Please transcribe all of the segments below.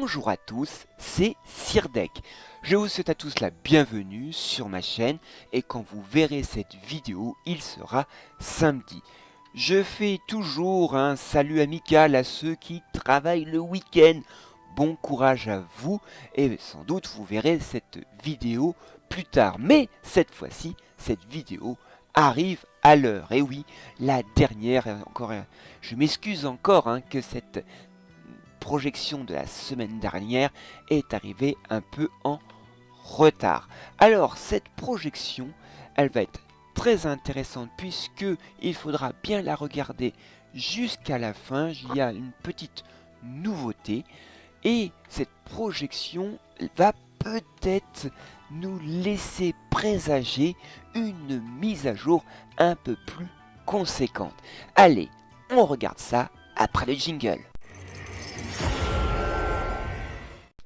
Bonjour à tous, c'est Sirdek. Je vous souhaite à tous la bienvenue sur ma chaîne et quand vous verrez cette vidéo, il sera samedi. Je fais toujours un salut amical à ceux qui travaillent le week-end. Bon courage à vous et sans doute vous verrez cette vidéo plus tard. Mais cette fois-ci, cette vidéo arrive à l'heure. Et oui, la dernière, encore, je m'excuse encore que cette projection de la semaine dernière est arrivée un peu en retard. Alors cette projection, elle va être très intéressante puisque il faudra bien la regarder jusqu'à la fin. Il y a une petite nouveauté et cette projection va peut-être nous laisser présager une mise à jour un peu plus conséquente. Allez, on regarde ça après le jingle.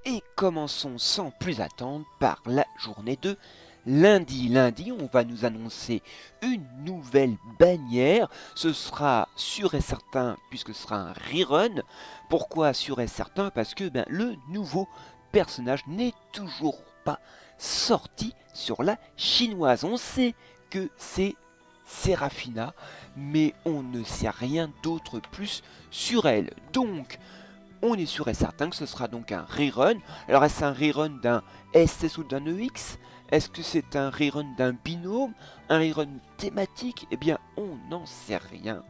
Et commençons sans plus attendre par la journée de lundi. Lundi, on va nous annoncer une nouvelle bannière. Ce sera sûr et certain puisque ce sera un rerun. Pourquoi sûr et certain? Parce que le nouveau personnage n'est toujours pas sorti sur la chinoise. On sait que c'est Seraphina, mais on ne sait rien d'autre plus sur elle. Donc, on est sûr et certain que ce sera donc un rerun. Alors est-ce un rerun d'un SS ou d'un EX? Est-ce que c'est un rerun d'un binôme? Un rerun thématique? Eh bien, on n'en sait rien.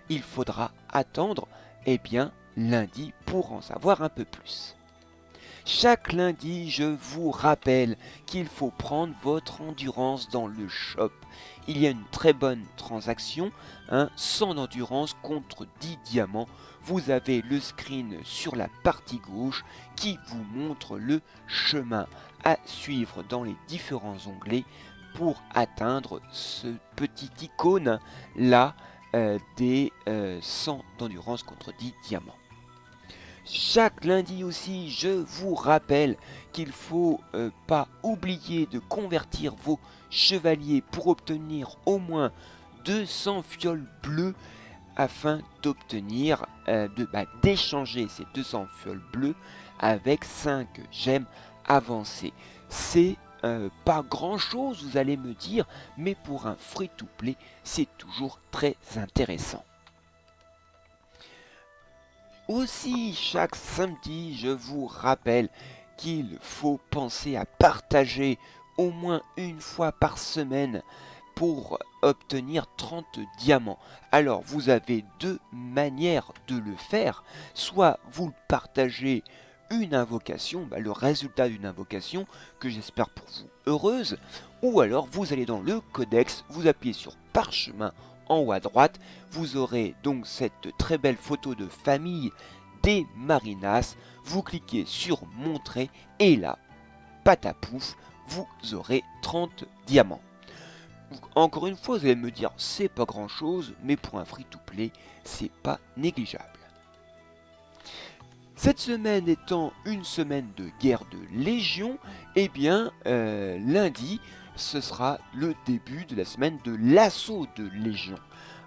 Il faudra attendre, lundi pour en savoir un peu plus. Chaque lundi, je vous rappelle qu'il faut prendre votre endurance dans le shop. Il y a une très bonne transaction, 100 d'endurance contre 10 diamants. Vous avez le screen sur la partie gauche qui vous montre le chemin à suivre dans les différents onglets pour atteindre ce petit icône là des 100 d'endurance contre 10 diamants. Chaque lundi aussi, je vous rappelle qu'il faut pas oublier de convertir vos chevaliers pour obtenir au moins 200 fioles bleues afin d'obtenir, d'échanger ces 200 fioles bleues avec 5 gemmes avancées. C'est pas grand chose, vous allez me dire, mais pour un free-to-play, c'est toujours très intéressant. Aussi, chaque samedi, je vous rappelle qu'il faut penser à partager au moins une fois par semaine pour obtenir 30 diamants. Alors, vous avez deux manières de le faire. Soit vous partagez une invocation, le résultat d'une invocation, que j'espère pour vous heureuse, ou alors vous allez dans le codex, vous appuyez sur parchemin en haut à droite, vous aurez donc cette très belle photo de famille des Marinas, vous cliquez sur montrer et là, patapouf, vous aurez 30 diamants. Encore une fois, vous allez me dire, c'est pas grand chose, mais pour un free-to-play, c'est pas négligeable. Cette semaine étant une semaine de guerre de Légion, lundi, ce sera le début de la semaine de l'assaut de Légion.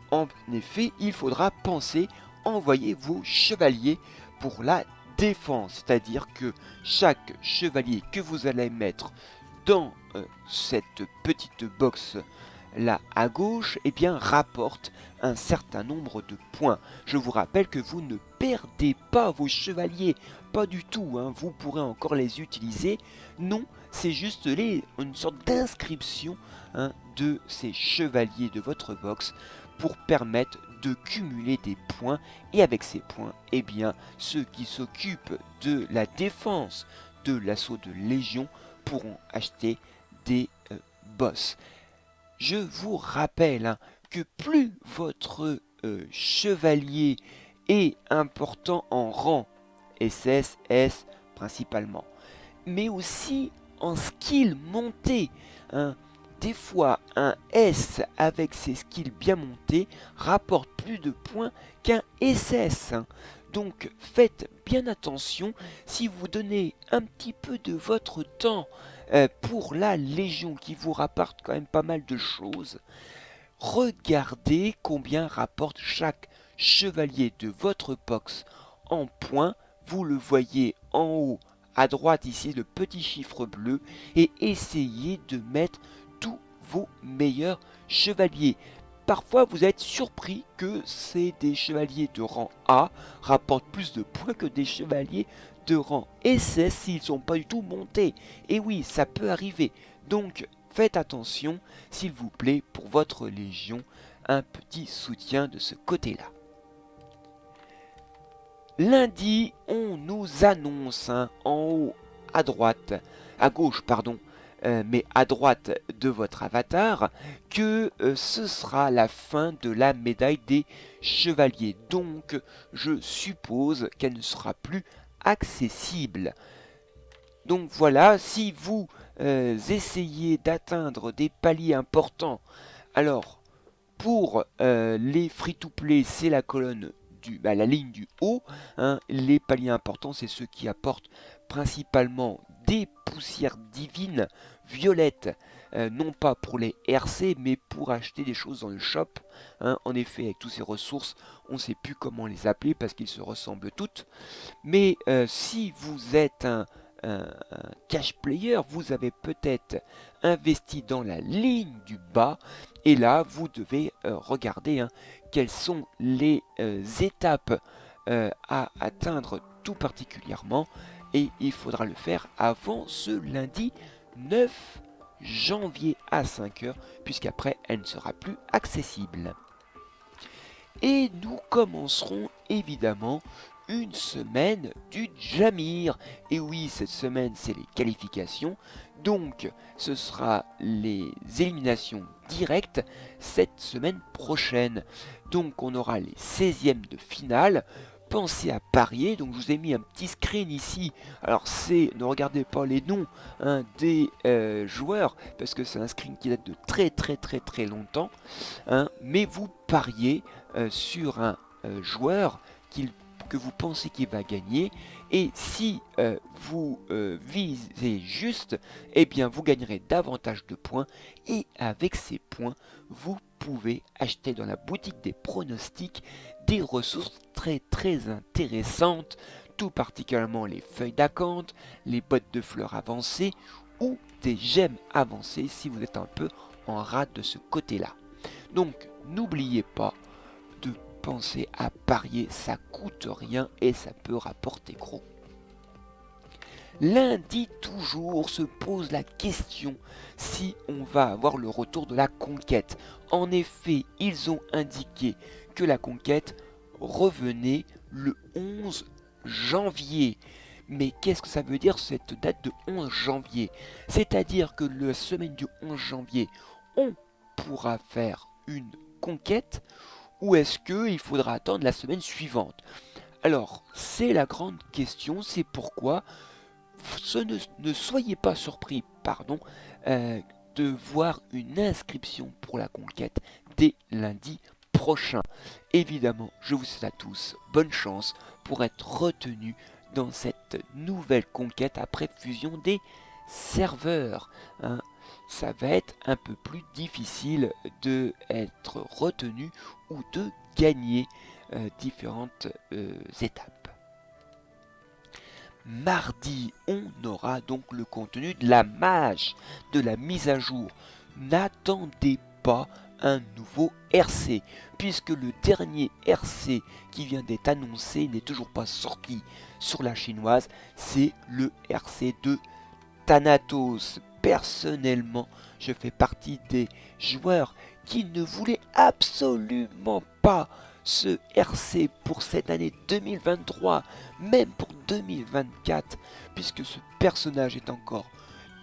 En effet, il faudra penser à envoyer vos chevaliers pour la défense, c'est-à-dire que chaque chevalier que vous allez mettre dans cette petite box là à gauche, rapporte un certain nombre de points. Je vous rappelle que vous ne perdez pas vos chevaliers, pas du tout, vous pourrez encore les utiliser. Non, c'est juste une sorte d'inscription de ces chevaliers de votre box pour permettre de cumuler des points. Et avec ces points, ceux qui s'occupent de la défense de l'assaut de Légion pourront acheter des boss. Je vous rappelle que plus votre chevalier est important en rang, SS, S principalement, mais aussi en skill monté. Des fois, un S avec ses skills bien montés rapporte plus de points qu'un SS. Donc faites bien attention, si vous donnez un petit peu de votre temps pour la Légion qui vous rapporte quand même pas mal de choses, regardez combien rapporte chaque chevalier de votre box en points vous le voyez en haut à droite ici, le petit chiffre bleu, et essayez de mettre tous vos meilleurs chevaliers. Parfois vous êtes surpris que c'est des chevaliers de rang A rapportent plus de points que des chevaliers de rang SS s'ils ne sont pas du tout montés. Et oui, ça peut arriver. Donc faites attention, s'il vous plaît, pour votre légion, un petit soutien de ce côté-là. Lundi, on nous annonce en haut à droite, à gauche, pardon, mais à droite de votre avatar, que ce sera la fin de la médaille des chevaliers. Donc, je suppose qu'elle ne sera plus accessible. Donc voilà, si vous essayez d'atteindre des paliers importants, alors pour les free-to-play, c'est la colonne la ligne du haut. Hein. Les paliers importants, c'est ceux qui apportent principalement des poussières divines violettes, non pas pour les RC, mais pour acheter des choses dans le shop. Hein. En effet, avec toutes ces ressources, on ne sait plus comment les appeler parce qu'ils se ressemblent toutes. Mais si vous êtes un cash player, vous avez peut-être investi dans la ligne du bas, et là vous devez regarder quelles sont les étapes à atteindre tout particulièrement, et il faudra le faire avant ce lundi 9 janvier à 5 heures, puisqu'après elle ne sera plus accessible. Et nous commencerons évidemment une semaine du Jamir. Et oui, cette semaine, c'est les qualifications. Donc, ce sera les éliminations directes cette semaine prochaine. Donc, on aura les 16e de finale. Pensez à parier. Donc, je vous ai mis un petit screen ici. Alors, ne regardez pas les noms des joueurs, parce que c'est un screen qui date de très longtemps. Mais vous pariez sur un joueur que vous pensez qu'il va gagner, et si vous visez juste, eh bien vous gagnerez davantage de points, et avec ces points vous pouvez acheter dans la boutique des pronostics des ressources très intéressantes, tout particulièrement les feuilles d'acanthe, les bottes de fleurs avancées ou des gemmes avancées si vous êtes un peu en rate de ce côté-là. Donc n'oubliez pas de penser à parier, ça coûte rien et ça peut rapporter gros. Lundi toujours se pose la question si on va avoir le retour de la conquête. En effet, ils ont indiqué que la conquête revenait le 11 janvier. Mais qu'est-ce que ça veut dire cette date de 11 janvier? C'est-à-dire que la semaine du 11 janvier, on pourra faire une conquête, ou est-ce qu'il faudra attendre la semaine suivante? Alors, c'est la grande question, c'est pourquoi ne soyez pas surpris de voir une inscription pour la conquête dès lundi prochain. Évidemment, je vous souhaite à tous bonne chance pour être retenus dans cette nouvelle conquête après fusion des serveurs. Ça va être un peu plus difficile de être retenu ou de gagner différentes étapes. Mardi, on aura donc le contenu de la mage, de la mise à jour. N'attendez pas un nouveau RC, puisque le dernier RC qui vient d'être annoncé n'est toujours pas sorti sur la chinoise, c'est le RC de Thanatos. Personnellement, je fais partie des joueurs qui ne voulaient absolument pas ce RC pour cette année 2023, même pour 2024, puisque ce personnage est encore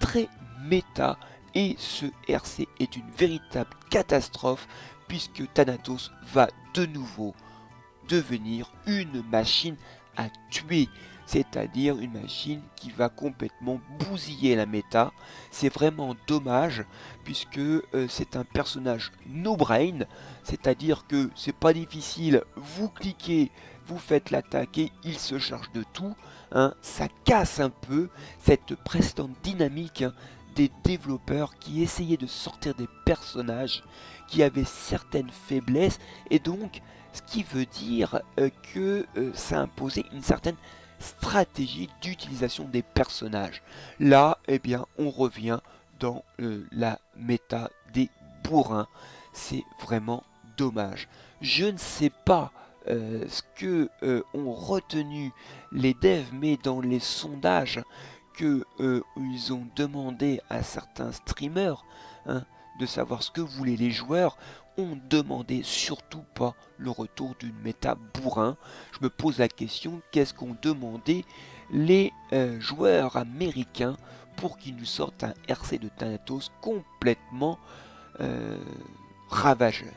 très méta, et ce RC est une véritable catastrophe, puisque Thanatos va de nouveau devenir une machine à tuer, c'est-à-dire une machine qui va complètement bousiller la méta. C'est vraiment dommage, puisque c'est un personnage no-brain, c'est-à-dire que c'est pas difficile, vous cliquez, vous faites l'attaque et il se charge de tout. Ça casse un peu cette précédente dynamique des développeurs qui essayaient de sortir des personnages qui avaient certaines faiblesses, et donc ce qui veut dire que ça imposait une certaine stratégie d'utilisation des personnages. Là, eh bien, on revient dans la méta des bourrins. C'est vraiment dommage. Je ne sais pas ce que ont retenu les devs, mais dans les sondages que ils ont demandé à certains streamers, hein, de savoir ce que voulaient les joueurs, on demandait surtout pas le retour d'une méta bourrin. Je me pose la question, qu'est-ce qu'ont demandé les joueurs américains pour qu'ils nous sortent un RC de Thanatos complètement ravageur?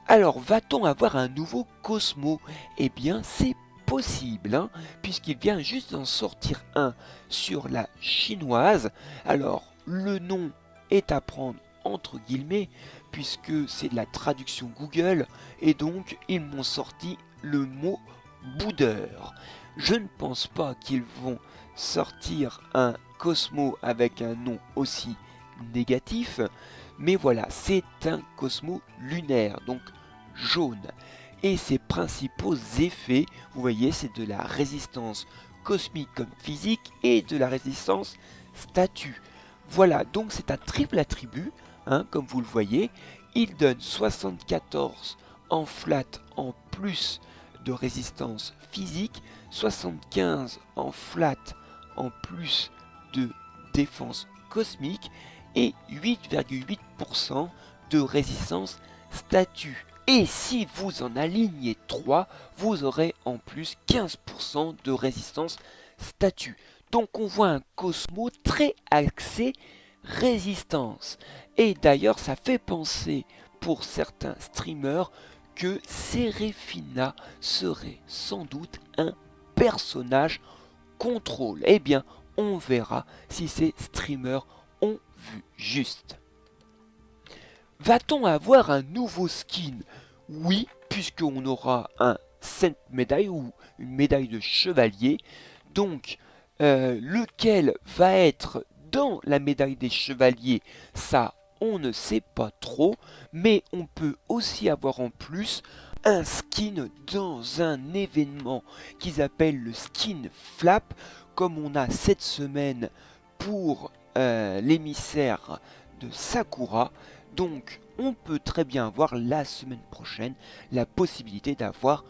Alors, va-t-on avoir un nouveau Cosmo? Eh bien, c'est possible, hein, puisqu'il vient juste d'en sortir un sur la chinoise. Alors, le nom est à prendre entre guillemets, puisque c'est de la traduction Google, et donc ils m'ont sorti le mot boudeur. Je ne pense pas qu'ils vont sortir un Cosmo avec un nom aussi négatif, mais voilà, c'est un Cosmo lunaire, donc jaune. Et ses principaux effets, vous voyez, c'est de la résistance cosmique comme physique et de la résistance statut. Voilà, donc c'est un triple attribut, hein, comme vous le voyez. Il donne 74 en flat en plus de résistance physique, 75 en flat en plus de défense cosmique et 8,8% de résistance statut. Et si vous en alignez 3, vous aurez en plus 15% de résistance statut. Donc on voit un Cosmo très axé résistance. Et d'ailleurs ça fait penser pour certains streamers que Seraphina serait sans doute un personnage contrôle. Eh bien, on verra si ces streamers ont vu juste. Va-t-on avoir un nouveau skin? Oui, puisqu'on aura un Saint médaille ou une médaille de chevalier. Donc, lequel va être dans la médaille des chevaliers, ça, on ne sait pas trop. Mais on peut aussi avoir en plus un skin dans un événement qu'ils appellent le skin flap, comme on a cette semaine pour l'émissaire de Sakura. Donc on peut très bien avoir la semaine prochaine la possibilité d'avoir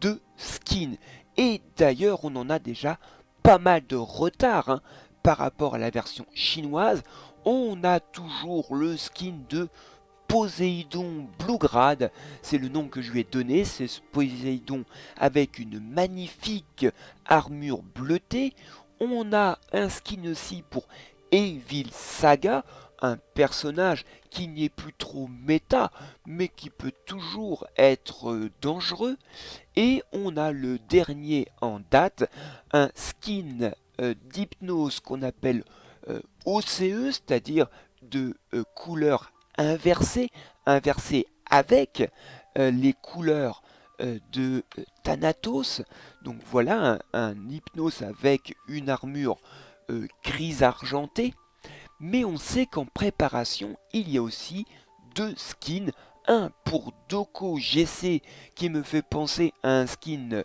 2 skins. Et d'ailleurs on en a déjà pas mal de retard, hein, par rapport à la version chinoise. On a toujours le skin de Poséidon Bluegrade, c'est le nom que je lui ai donné, c'est ce Poséidon avec une magnifique armure bleutée. On a un skin aussi pour Evil Saga, un personnage qui n'est plus trop méta, mais qui peut toujours être dangereux. Et on a le dernier en date, un skin d'hypnose qu'on appelle OCE, c'est-à-dire de couleur inversée, inversée avec les couleurs de Thanatos. Donc voilà un hypnose avec une armure grise argentée. Mais on sait qu'en préparation, il y a aussi 2 skins. Un pour Doko GC qui me fait penser à un skin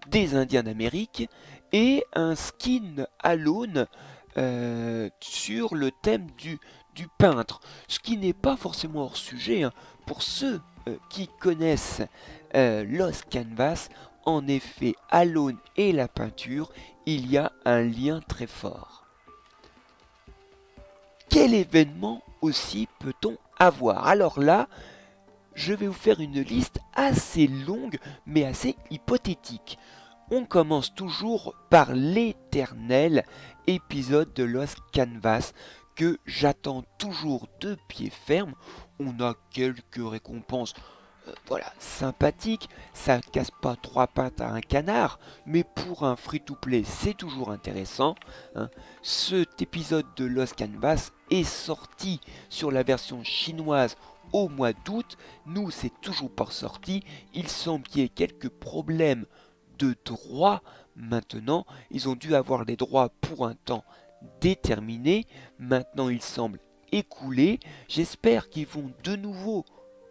des Indiens d'Amérique et un skin Alone sur le thème du peintre. Ce qui n'est pas forcément hors sujet, hein, pour ceux qui connaissent Lost Canvas. En effet, Alone et la peinture, il y a un lien très fort. Quel événement aussi peut-on avoir? Alors là, je vais vous faire une liste assez longue, mais assez hypothétique. On commence toujours par l'éternel épisode de Lost Canvas que j'attends toujours de pied ferme. On a quelques récompenses voilà, sympathiques, ça casse pas 3 pattes à un canard, mais pour un free-to-play c'est toujours intéressant, hein. Cet épisode de Lost Canvas est sorti sur la version chinoise au mois d'août. Nous, c'est toujours pas sorti. Il semble qu'il y ait quelques problèmes de droit maintenant. Ils ont dû avoir les droits pour un temps déterminé. Maintenant, il semble écoulé. J'espère qu'ils vont de nouveau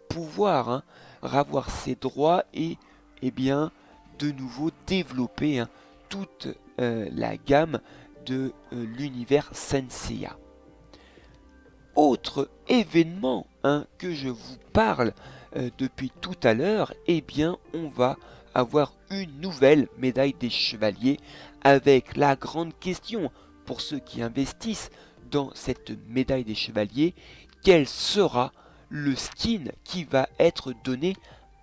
pouvoir, hein, ravoir ces droits et, eh bien, de nouveau développer toute la gamme de l'univers Senseiya. Autre événement que je vous parle depuis tout à l'heure, eh bien on va avoir une nouvelle médaille des chevaliers avec la grande question pour ceux qui investissent dans cette médaille des chevaliers, quel sera le skin qui va être donné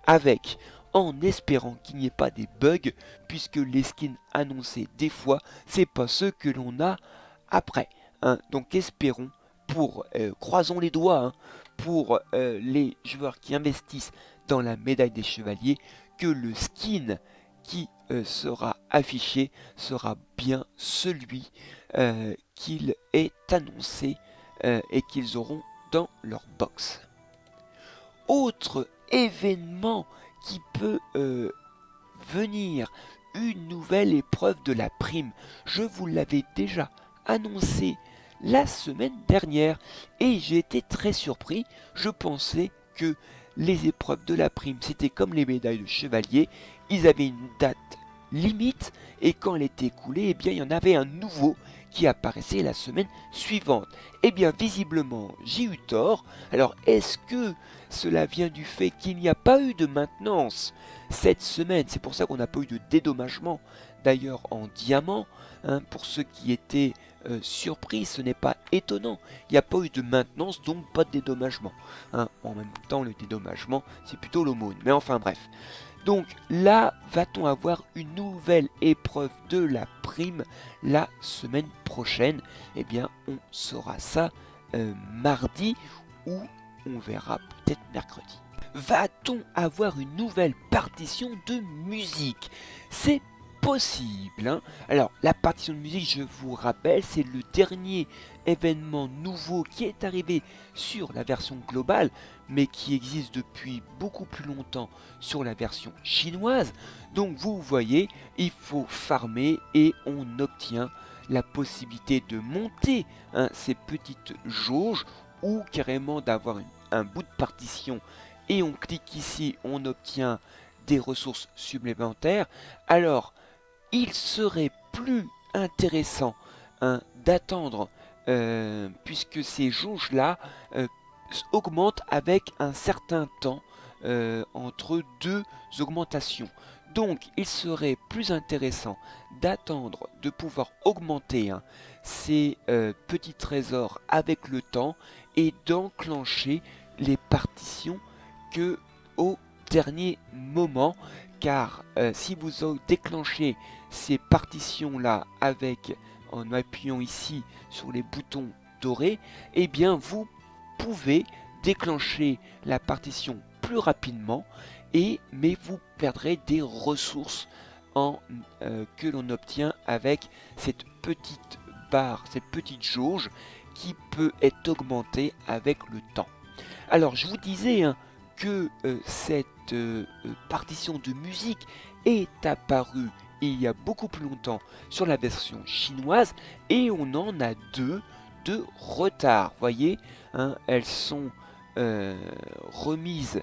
avec, en espérant qu'il n'y ait pas des bugs, puisque les skins annoncés des fois, c'est pas ceux que l'on a après. Donc espérons, croisons les doigts, pour les joueurs qui investissent dans la médaille des chevaliers, que le skin qui sera affiché sera bien celui qu'il est annoncé et qu'ils auront dans leur box. Autre événement qui peut venir, une nouvelle épreuve de la prime. Je vous l'avais déjà annoncé la semaine dernière et j'ai été très surpris. Je pensais que les épreuves de la prime, c'était comme les médailles de chevalier, ils avaient une date limite et quand elle était écoulée, eh bien il y en avait un nouveau qui apparaissait la semaine suivante. Eh bien visiblement j'ai eu tort. Alors est-ce que cela vient du fait qu'il n'y a pas eu de maintenance cette semaine? C'est pour ça qu'on n'a pas eu de dédommagement d'ailleurs en diamant. Pour ceux qui étaient surpris, ce n'est pas étonnant. Il n'y a pas eu de maintenance, donc pas de dédommagement. En même temps, le dédommagement, c'est plutôt l'aumône. Mais enfin bref. Donc là, va-t-on avoir une nouvelle épreuve de la prime la semaine prochaine? Eh bien, on saura ça mardi ou on verra peut-être mercredi. Va-t-on avoir une nouvelle partition de musique? C'est possible. Alors, la partition de musique, je vous rappelle, c'est le dernier événement nouveau qui est arrivé sur la version globale, mais qui existe depuis beaucoup plus longtemps sur la version chinoise. Donc, vous voyez, il faut farmer et on obtient la possibilité de monter ces petites jauges ou carrément d'avoir un bout de partition et on clique ici, on obtient des ressources supplémentaires. Alors, il serait plus intéressant d'attendre, puisque ces jauges-là augmentent avec un certain temps entre deux augmentations. Donc, il serait plus intéressant d'attendre de pouvoir augmenter ces petits trésors avec le temps et d'enclencher les partitions que au dernier moment, car si vous déclenchez ces partitions là en appuyant ici sur les boutons dorés, eh bien vous pouvez déclencher la partition plus rapidement mais vous perdrez des ressources que l'on obtient avec cette petite barre, cette petite jauge qui peut être augmentée avec le temps. Alors je vous disais que cette partition de musique est apparue il y a beaucoup plus longtemps sur la version chinoise et on en a deux de retard. Voyez, elles sont remises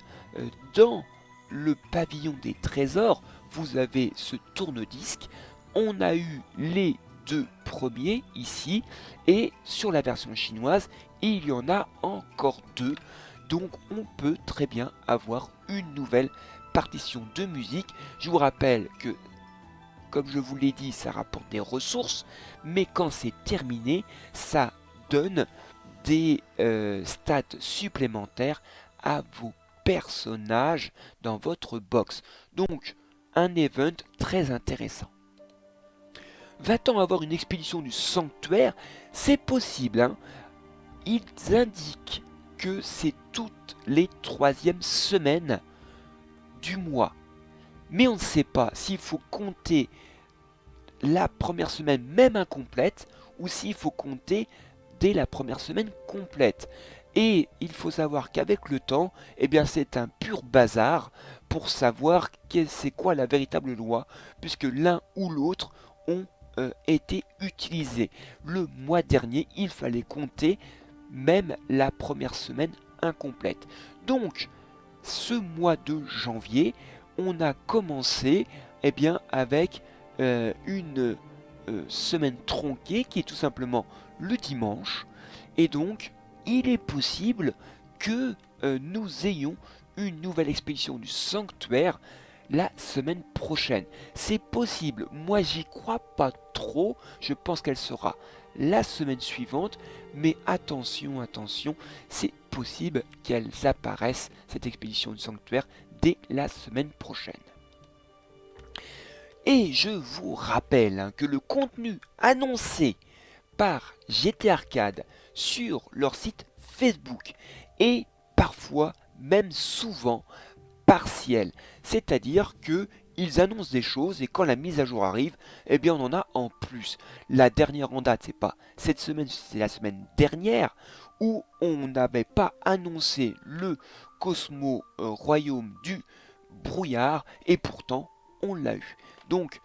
dans le pavillon des trésors. Vous avez ce tourne-disque. On a eu les deux premiers ici et sur la version chinoise, il y en a encore deux. Donc on peut très bien avoir une nouvelle partition de musique. Je vous rappelle que, comme je vous l'ai dit, ça rapporte des ressources, mais quand c'est terminé, ça donne des stats supplémentaires à vos personnages dans votre box. Donc un event très intéressant. Va-t-on avoir une expédition du sanctuaire? C'est possible. Ils indiquent que c'est toutes les 3e semaines du mois. Mais on ne sait pas s'il faut compter la première semaine même incomplète ou s'il faut compter dès la première semaine complète. Et il faut savoir qu'avec le temps, eh bien c'est un pur bazar pour savoir c'est quoi la véritable loi, puisque l'un ou l'autre ont été utilisés. Le mois dernier, il fallait compter même la première semaine incomplète. Donc, ce mois de janvier, on a commencé eh bien avec une semaine tronquée qui est tout simplement le dimanche. Et donc, il est possible que nous ayons une nouvelle expédition du sanctuaire la semaine prochaine. C'est possible, moi j'y crois pas trop, je pense qu'elle sera la semaine suivante, mais attention, attention, c'est possible qu'elles apparaissent, cette expédition du sanctuaire, dès la semaine prochaine. Et je vous rappelle que le contenu annoncé par GT Arcade sur leur site Facebook est parfois, même souvent, partiel. C'est-à-dire que ils annoncent des choses et quand la mise à jour arrive, eh bien on en a en plus. La dernière en date, c'est pas cette semaine, c'est la semaine dernière où on n'avait pas annoncé le Cosmo Royaume du brouillard et pourtant on l'a eu. Donc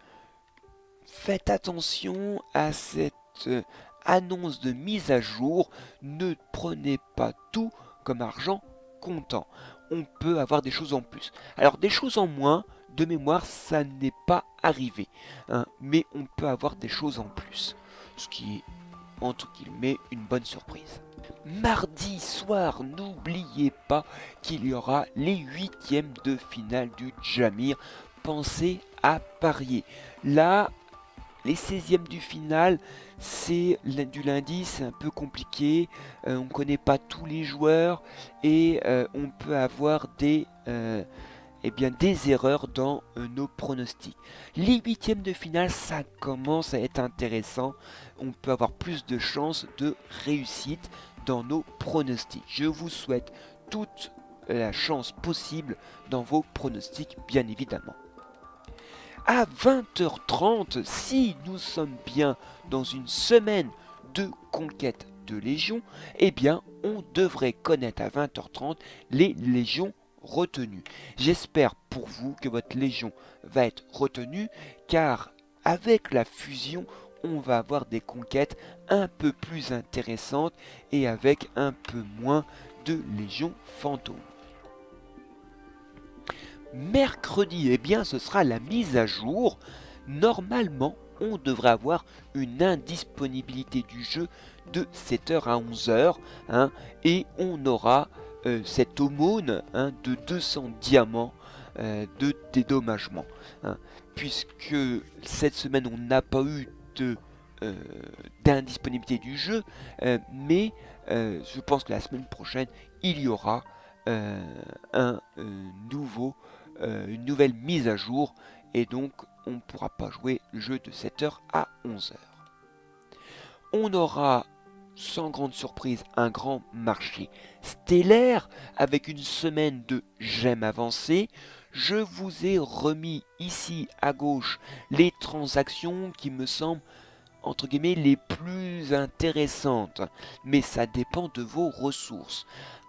faites attention à cette annonce de mise à jour, ne prenez pas tout comme argent comptant. On peut avoir des choses en plus. Alors des choses en moins, de mémoire, ça n'est pas arrivé. Hein, mais on peut avoir des choses en plus. Ce qui est, entre guillemets, une bonne surprise. Mardi soir, n'oubliez pas qu'il y aura les huitièmes de finale du Jamir. Pensez à parier. Là, les 16e du final, c'est du lundi, c'est un peu compliqué. On ne connaît pas tous les joueurs et on peut avoir des erreurs dans nos pronostics. Les 8e de finale, ça commence à être intéressant. On peut avoir plus de chances de réussite dans nos pronostics. Je vous souhaite toute la chance possible dans vos pronostics, bien évidemment. À 20h30, si nous sommes bien dans une semaine de conquête de légions, eh bien on devrait connaître à 20h30 les légions retenues. J'espère pour vous que votre légion va être retenue car avec la fusion, on va avoir des conquêtes un peu plus intéressantes et avec un peu moins de légions fantômes. Mercredi, eh bien, ce sera la mise à jour. Normalement, on devrait avoir une indisponibilité du jeu de 7h à 11h. Hein, et on aura cette aumône de 200 diamants de dédommagement. Hein, puisque cette semaine, on n'a pas eu d'indisponibilité du jeu. Mais je pense que la semaine prochaine, il y aura une nouvelle mise à jour et donc on ne pourra pas jouer le jeu de 7h à 11h. On aura sans grande surprise un grand marché stellaire avec une semaine de gemmes avancées. Je vous ai remis ici à gauche les transactions qui me semblent entre guillemets les plus intéressantes, mais ça dépend de vos ressources.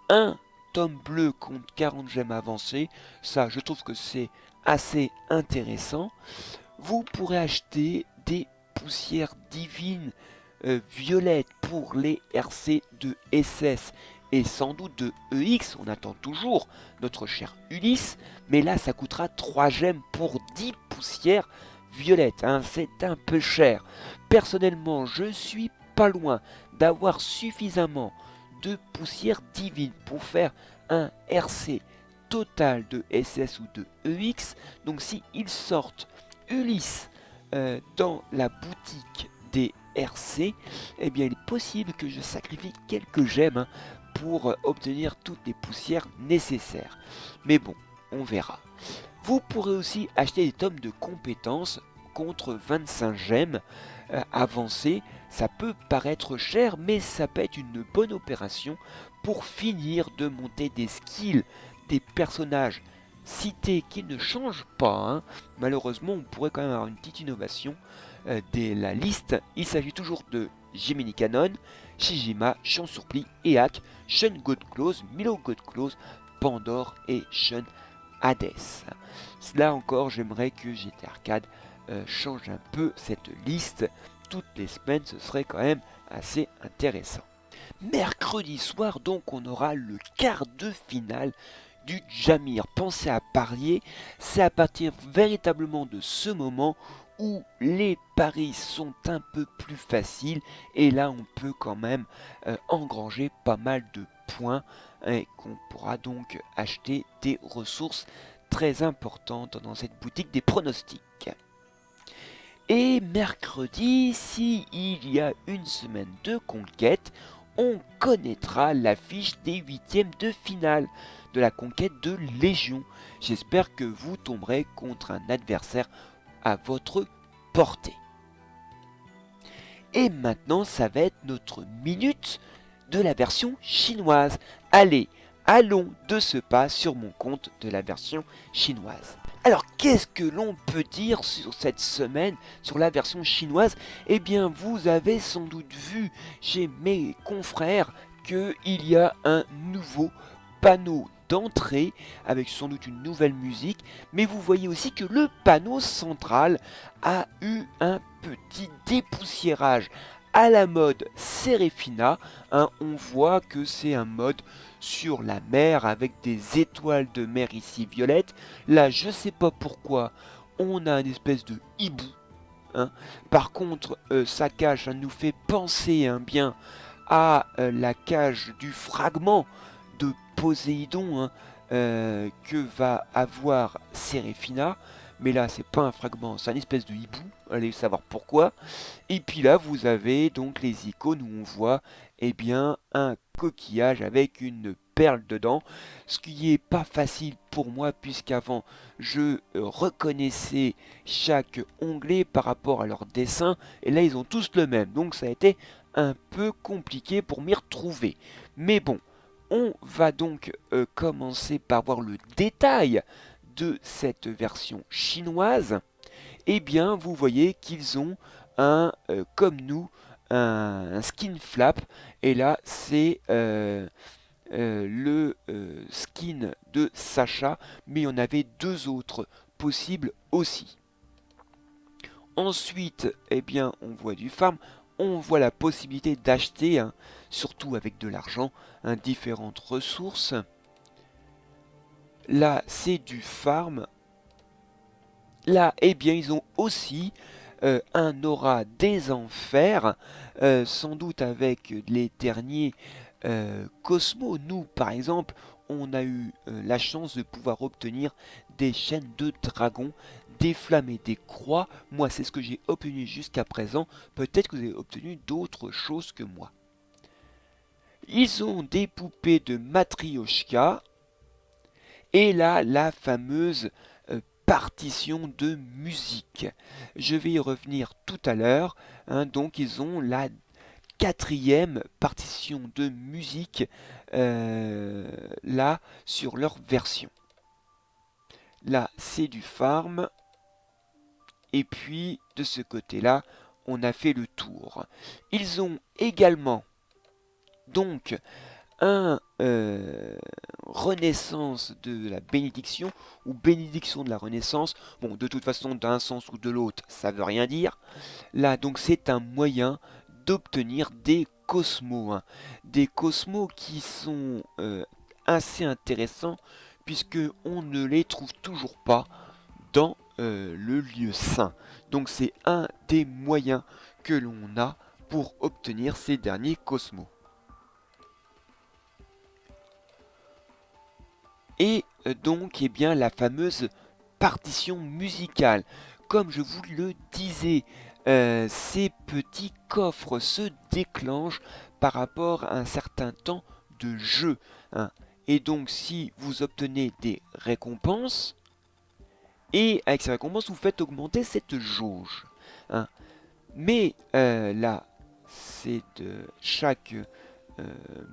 Un tome bleu compte 40 gemmes avancées, ça je trouve que c'est assez intéressant. Vous pourrez acheter des poussières divines violettes pour les RC de SS et sans doute de EX, on attend toujours notre cher Ulysse, mais là ça coûtera 3 gemmes pour 10 poussières violettes, hein, c'est un peu cher. Personnellement, je suis pas loin d'avoir suffisamment de poussières divines pour faire un RC total de SS ou de EX. Donc si ils sortent Ulysse dans la boutique des RC, eh bien il est possible que je sacrifie quelques gemmes pour obtenir toutes les poussières nécessaires. Mais bon, on verra. Vous pourrez aussi acheter des tomes de compétences contre 25 gemmes avancées. Ça peut paraître cher, mais ça peut être une bonne opération pour finir de monter des skills des personnages cités qui ne changent pas. Hein. Malheureusement, on pourrait quand même avoir une petite innovation de la liste. Il s'agit toujours de Gemini Canon, Shijima, Chant Surplis, Eak, Shun Godclose, Milo Godclose, Pandore et Shun Hades. Là encore, j'aimerais que GT Arcade change un peu cette liste. Toutes les semaines, ce serait quand même assez intéressant. Mercredi soir, donc, on aura le quart de finale du Jamir. Pensez à parier, c'est à partir véritablement de ce moment où les paris sont un peu plus faciles et là on peut quand même engranger pas mal de points et qu'on pourra donc acheter des ressources très importantes dans cette boutique des pronostics. Et mercredi, s'il y a une semaine de conquête, on connaîtra l'affiche des huitièmes de finale de la conquête de Légion. J'espère que vous tomberez contre un adversaire à votre portée. Et maintenant, ça va être notre minute de la version chinoise. Allez, allons de ce pas sur mon compte de la version chinoise. Alors, qu'est-ce que l'on peut dire sur cette semaine, sur la version chinoise? Eh bien, vous avez sans doute vu chez mes confrères qu'il y a un nouveau panneau d'entrée avec sans doute une nouvelle musique, mais vous voyez aussi que le panneau central a eu un petit dépoussiérage à la mode Serafina. On voit que c'est un mode sur la mer avec des étoiles de mer ici violettes. Là, je sais pas pourquoi, on a une espèce de hibou. Par contre, sa cage, ça nous fait penser bien à la cage du fragment de Poséidon que va avoir Serafina. Mais là, c'est pas un fragment, c'est une espèce de hibou. Allez savoir pourquoi. Et puis là, vous avez donc les icônes où on voit un coquillage avec une perle dedans. Ce qui est pas facile pour moi puisqu'avant je reconnaissais chaque onglet par rapport à leur dessin. Et là, ils ont tous le même. Donc ça a été un peu compliqué pour m'y retrouver. Mais bon, on va donc commencer par voir le détail de cette version chinoise. Eh bien, vous voyez qu'ils ont comme nous, un skin flap. Et là, c'est le skin de Sacha, mais il y en avait deux autres possibles aussi. Ensuite, on voit du farm. On voit la possibilité d'acheter, surtout avec de l'argent, différentes ressources. Là, c'est du farm. Là, ils ont aussi un aura des enfers, sans doute avec les derniers Cosmos. Nous, par exemple, on a eu la chance de pouvoir obtenir des chaînes de dragons, des flammes et des croix. Moi, c'est ce que j'ai obtenu jusqu'à présent. Peut-être que vous avez obtenu d'autres choses que moi. Ils ont des poupées de Matryoshka. Et là, la fameuse partition de musique. Je vais y revenir tout à l'heure. Donc, ils ont la quatrième partition de musique là sur leur version. Là, c'est du farm. Et puis, de ce côté-là, on a fait le tour. Ils ont également donc un renaissance de la bénédiction ou bénédiction de la renaissance. Bon, de toute façon, d'un sens ou de l'autre, ça veut rien dire. Là, donc, c'est un moyen d'obtenir des cosmos. Des cosmos qui sont assez intéressants puisque on ne les trouve toujours pas dans le lieu saint. Donc, c'est un des moyens que l'on a pour obtenir ces derniers cosmos. Et donc, la fameuse partition musicale. Comme je vous le disais, ces petits coffres se déclenchent par rapport à un certain temps de jeu. Et donc, si vous obtenez des récompenses, et avec ces récompenses, vous faites augmenter cette jauge. Mais là, c'est de chaque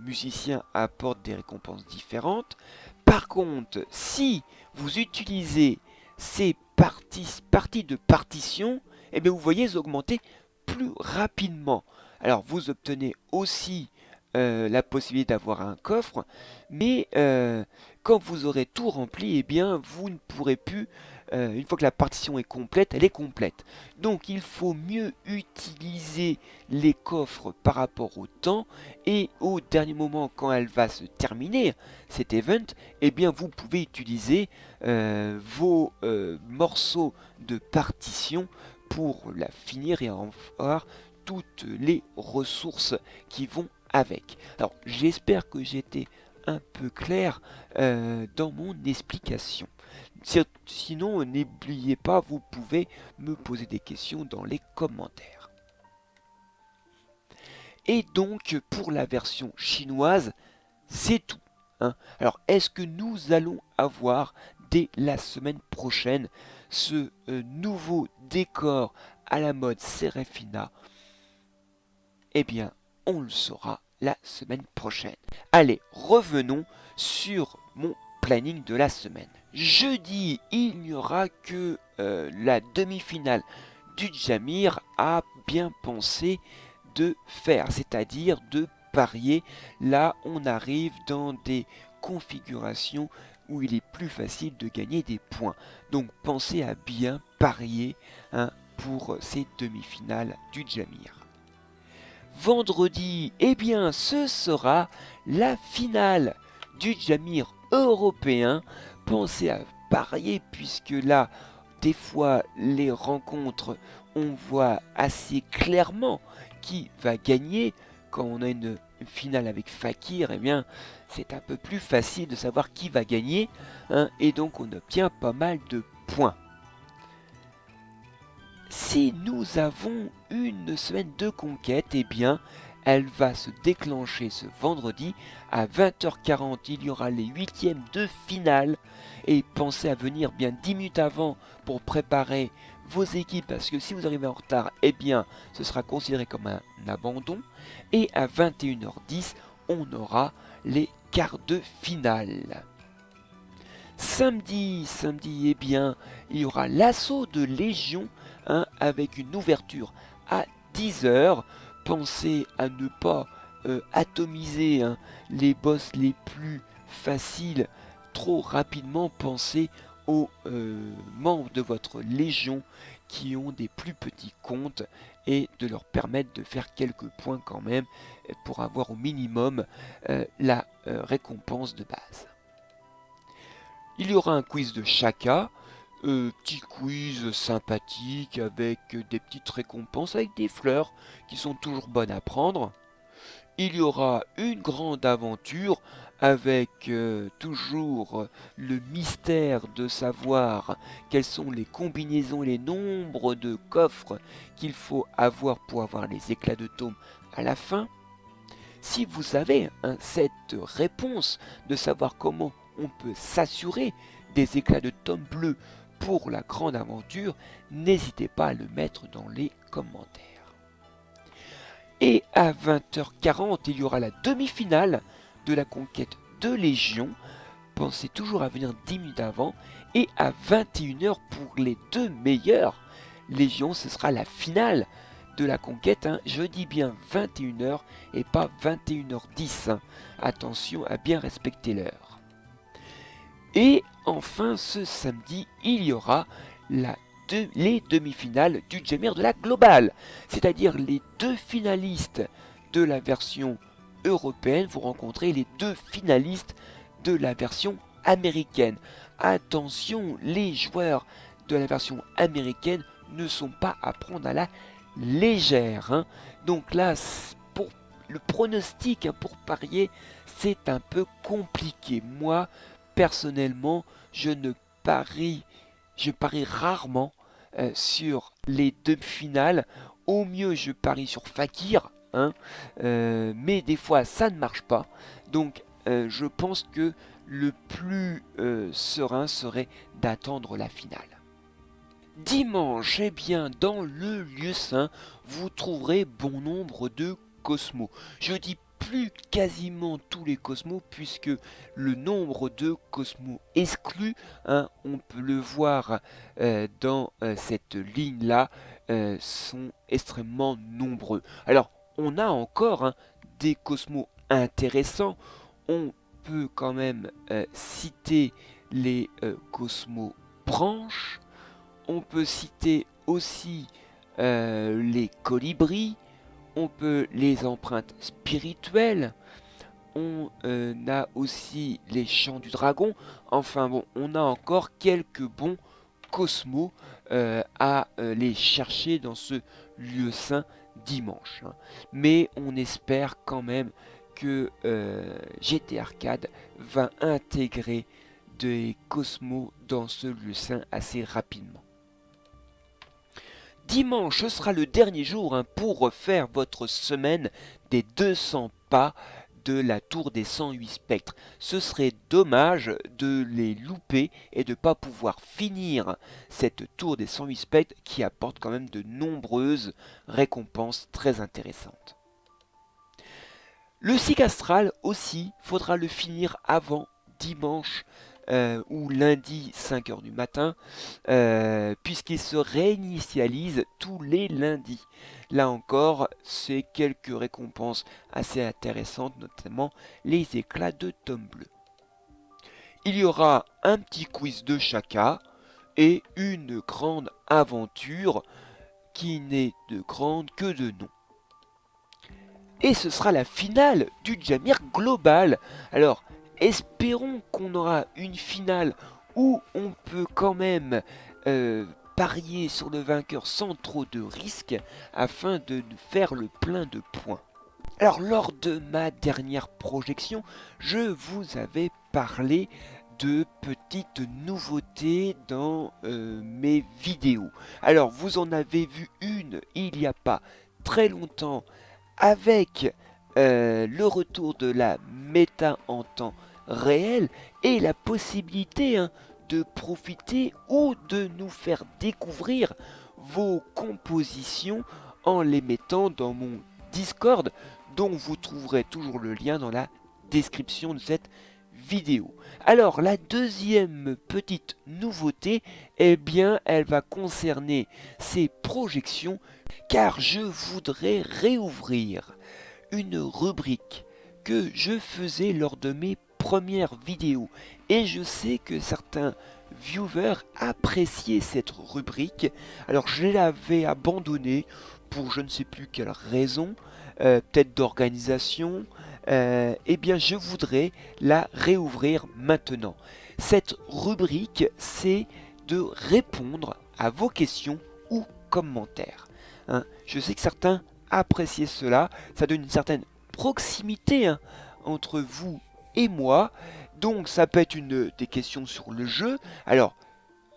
musicien apporte des récompenses différentes. Par contre, si vous utilisez ces parties de partition, vous voyez augmenter plus rapidement. Alors vous obtenez aussi la possibilité d'avoir un coffre, mais quand vous aurez tout rempli, vous ne pourrez plus une fois que la partition est complète, elle est complète. Donc il faut mieux utiliser les coffres par rapport au temps, et au dernier moment, quand elle va se terminer, cet event, eh bien vous pouvez utiliser vos morceaux de partition pour la finir et en avoir toutes les ressources qui vont avec. Alors j'espère que j'étais un peu clair dans mon explication. Sinon, n'oubliez pas, vous pouvez me poser des questions dans les commentaires. Et donc, pour la version chinoise, c'est tout. Hein. Alors, est-ce que nous allons avoir dès la semaine prochaine ce nouveau décor à la mode Serafina? Eh bien, on le saura la semaine prochaine. Allez, revenons sur mon planning de la semaine. Jeudi, il n'y aura que la demi-finale du Jamir à bien penser de faire, c'est-à-dire de parier. Là, on arrive dans des configurations où il est plus facile de gagner des points. Donc pensez à bien parier pour ces demi-finales du Jamir. Vendredi, eh bien, ce sera la finale du Jamir européen. Pensez à parier puisque là, des fois, les rencontres, on voit assez clairement qui va gagner. Quand on a une finale avec Fakir, eh bien, c'est un peu plus facile de savoir qui va gagner. Et donc, on obtient pas mal de points. Si nous avons une semaine de conquête, eh bien, elle va se déclencher ce vendredi à 20h40. Il y aura les huitièmes de finale. Et pensez à venir bien 10 minutes avant pour préparer vos équipes, parce que si vous arrivez en retard, eh bien, ce sera considéré comme un abandon. Et à 21h10, on aura les quarts de finale. Samedi, eh bien, il y aura l'assaut de Légion avec une ouverture à 10h. Pensez à ne pas atomiser les boss les plus faciles trop rapidement. Pensez aux membres de votre Légion qui ont des plus petits comptes et de leur permettre de faire quelques points quand même pour avoir au minimum la récompense de base. Il y aura un quiz de Chaka, petit quiz sympathique avec des petites récompenses, avec des fleurs qui sont toujours bonnes à prendre. Il y aura une grande aventure avec toujours le mystère de savoir quelles sont les combinaisons et les nombres de coffres qu'il faut avoir pour avoir les éclats de tome à la fin. Si vous avez cette réponse de savoir comment on peut s'assurer des éclats de tome bleu pour la grande aventure, n'hésitez pas à le mettre dans les commentaires. Et à 20h40, il y aura la demi-finale de la conquête de Légion. Pensez toujours à venir 10 minutes avant. Et à 21h pour les deux meilleurs Légion, ce sera la finale de la conquête. Je dis bien 21h et pas 21h10. Attention à bien respecter l'heure. Et enfin, ce samedi, il y aura les demi-finales du Jamir de la Globale. C'est-à-dire les deux finalistes de la version européenne vont rencontrer les deux finalistes de la version américaine. Attention, les joueurs de la version américaine ne sont pas à prendre à la légère. Donc là, pour le pronostic, pour parier, c'est un peu compliqué. Moi, personnellement, je parie rarement sur les deux finales. Au mieux, je parie sur Fakir, mais des fois, ça ne marche pas. Donc, je pense que le plus serein serait d'attendre la finale. Dimanche, eh bien, dans le lieu saint, vous trouverez bon nombre de cosmos. Je dis plus quasiment tous les cosmos, puisque le nombre de cosmos exclus, on peut le voir dans cette ligne-là, sont extrêmement nombreux. Alors, on a encore des cosmos intéressants. On peut quand même citer les cosmos branches, On peut citer aussi les colibris, on peut les empreintes spirituelles, on a aussi les chants du dragon. Enfin bon, on a encore quelques bons cosmos à les chercher dans ce lieu saint dimanche. Hein. Mais on espère quand même que GT Arcade va intégrer des cosmos dans ce lieu saint assez rapidement. Dimanche, ce sera le dernier jour hein, pour refaire votre semaine des 200 pas de la tour des 108 spectres. Ce serait dommage de les louper et de ne pas pouvoir finir cette tour des 108 spectres qui apporte quand même de nombreuses récompenses très intéressantes. Le cycle astral aussi, faudra le finir avant dimanche ou lundi 5h du matin, puisqu'il se réinitialise tous les lundis. Là encore, c'est quelques récompenses assez intéressantes, notamment les éclats de tome bleu. Il y aura un petit quiz de chacun et une grande aventure qui n'est de grande que de nom. Et ce sera la finale du Jamir Global. Alors, espérons qu'on aura une finale où on peut quand même parier sur le vainqueur sans trop de risques afin de faire le plein de points. Alors, lors de ma dernière projection, je vous avais parlé de petites nouveautés dans mes vidéos. Alors, vous en avez vu une il n'y a pas très longtemps avec le retour de la méta en temps réel et la possibilité de profiter ou de nous faire découvrir vos compositions en les mettant dans mon Discord, dont vous trouverez toujours le lien dans la description de cette vidéo. Alors la deuxième petite nouveauté, eh bien elle va concerner ces projections car je voudrais réouvrir une rubrique que je faisais lors de mes premières vidéos et je sais que certains viewers appréciaient cette rubrique. Alors je l'avais abandonnée pour je ne sais plus quelle raison, peut-être d'organisation. Eh bien je voudrais la réouvrir maintenant. Cette rubrique, c'est de répondre à vos questions ou commentaires. Hein. Je sais que certains appréciaient cela, ça donne une certaine proximité entre vous et moi, donc ça peut être des questions sur le jeu. Alors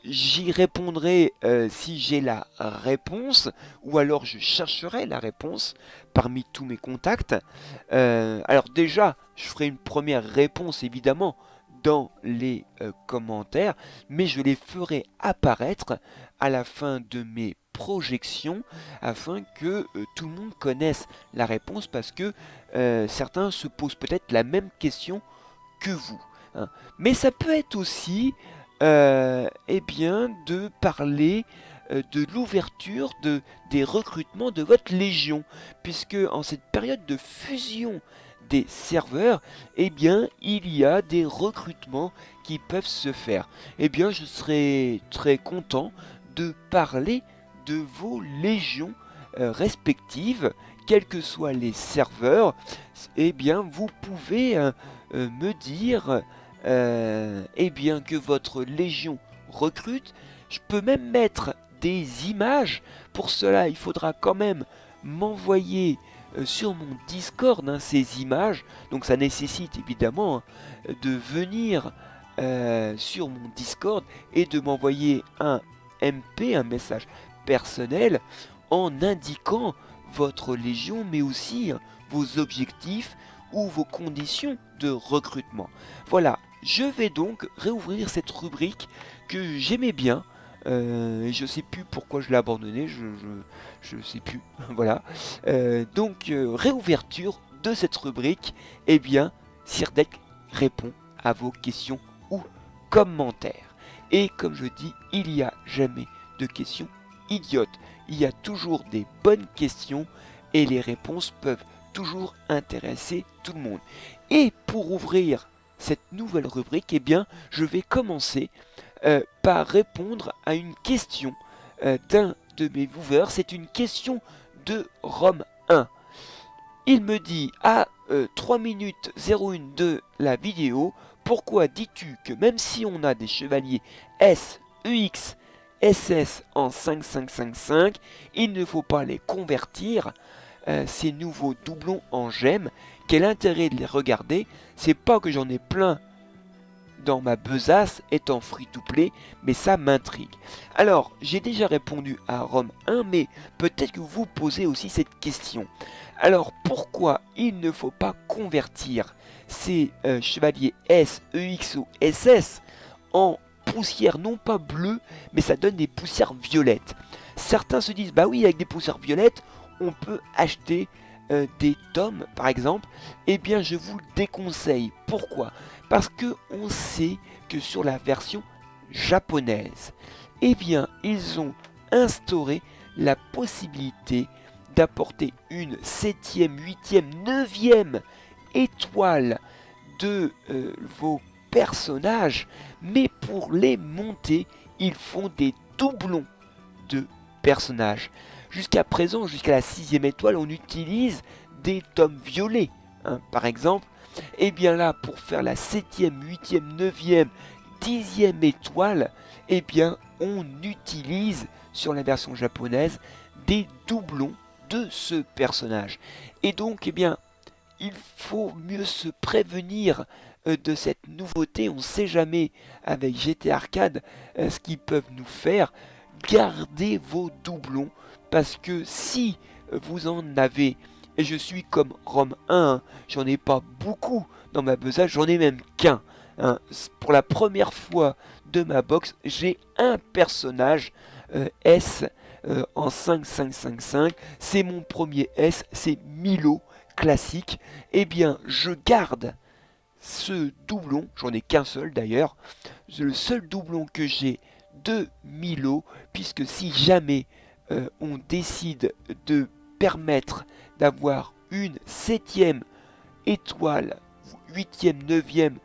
j'y répondrai si j'ai la réponse, ou alors je chercherai la réponse parmi tous mes contacts. Alors déjà, je ferai une première réponse évidemment dans les commentaires, mais je les ferai apparaître à la fin de mes projections afin que tout le monde connaisse la réponse, parce que certains se posent peut-être la même question que vous. Hein. Mais ça peut être aussi eh bien, de parler de l'ouverture des recrutements de votre légion, puisque en cette période de fusion des serveurs, eh bien, il y a des recrutements qui peuvent se faire. Eh bien, je serais très content de parler de vos légions respectives, quels que soient les serveurs. Eh bien, vous pouvez me dire eh bien que votre légion recrute. Je peux même mettre des images. Pour cela, il faudra quand même m'envoyer sur mon Discord ces images. Donc ça nécessite évidemment de venir sur mon Discord et de m'envoyer un MP, un message personnel, en indiquant votre légion, mais aussi vos objectifs ou vos conditions de recrutement. Voilà, je vais donc réouvrir cette rubrique que j'aimais bien. Je sais plus pourquoi je l'ai abandonnée, je sais plus. Voilà. Donc réouverture de cette rubrique. Eh bien, Sirdek répond à vos questions ou commentaires. Et comme je dis, il n'y a jamais de questions idiotes. Il y a toujours des bonnes questions et les réponses peuvent toujours intéresser tout le monde. Et pour ouvrir cette nouvelle rubrique, eh bien, je vais commencer par répondre à une question d'un de mes viewers. C'est une question de Rome 1. Il me dit à 3 minutes 01 de la vidéo: pourquoi dis-tu que même si on a des chevaliers S, EX, SS en 5-5-5-5, il ne faut pas les convertir, ces nouveaux doublons en gemmes? Quel intérêt de les regarder? C'est pas que j'en ai plein dans ma besace étant free-to-play, mais ça m'intrigue. Alors, j'ai déjà répondu à Rome 1, mais peut-être que vous posez aussi cette question. Alors, pourquoi il ne faut pas convertir ces chevaliers S, EX ou SS en poussière, non pas bleue, mais ça donne des poussières violettes? Certains se disent, bah oui, avec des poussières violettes, on peut acheter des tomes, par exemple. Eh bien, je vous le déconseille. Pourquoi? Parce que on sait que sur la version japonaise, eh bien, ils ont instauré la possibilité d'apporter une 7e, 8e, 9e étoile de vos personnages, mais pour les monter, ils font des doublons de personnages. Jusqu'à présent, jusqu'à la 6e étoile, on utilise des tomes violets, hein, par exemple. Et bien là, pour faire la 7e, 8e, 9e, 10e étoile, eh bien, on utilise sur la version japonaise des doublons de ce personnage. Et donc, eh bien, il faut mieux se prévenir de cette nouveauté. On ne sait jamais avec GT Arcade ce qu'ils peuvent nous faire. Gardez vos doublons, parce que si vous en avez, et je suis comme Rome 1, j'en ai pas beaucoup dans ma besace, j'en ai même qu'un. Hein. Pour la première fois de ma box, j'ai un personnage S en 5-5-5-5. C'est mon premier S, c'est Milo classique. Eh bien, je garde ce doublon, j'en ai qu'un seul d'ailleurs, c'est le seul doublon que j'ai de Milo, puisque si jamais on décide de permettre d'avoir une 7e étoile, 8e, 9e,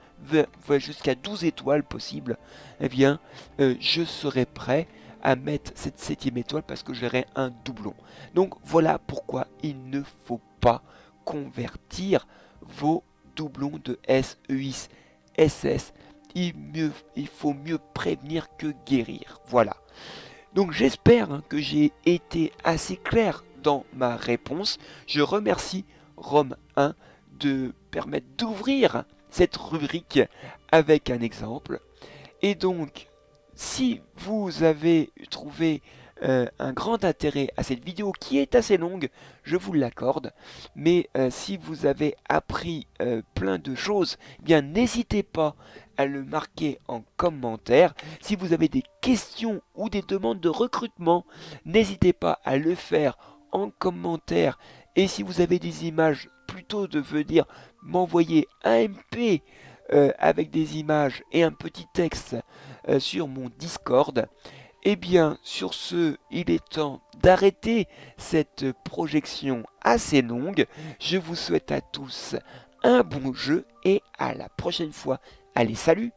jusqu'à 12 étoiles possible, eh bien, je serai prêt à mettre cette 7e étoile parce que j'aurai un doublon. Donc voilà pourquoi il ne faut pas convertir vos doublons de S, EX, SS. Il faut mieux prévenir que guérir. Voilà. Donc j'espère que j'ai été assez clair dans ma réponse. Je remercie Rome 1 de permettre d'ouvrir cette rubrique avec un exemple. Et donc, si vous avez trouvé un grand intérêt à cette vidéo qui est assez longue, je vous l'accorde, mais si vous avez appris plein de choses, eh bien n'hésitez pas à le marquer en commentaire. Si vous avez des questions ou des demandes de recrutement, n'hésitez pas à le faire en commentaire. Et si vous avez des images, plutôt de venir m'envoyer un MP avec des images et un petit texte sur mon Discord. Et bien, sur ce, il est temps d'arrêter cette projection assez longue. Je vous souhaite à tous un bon jeu et à la prochaine fois. Allez, salut!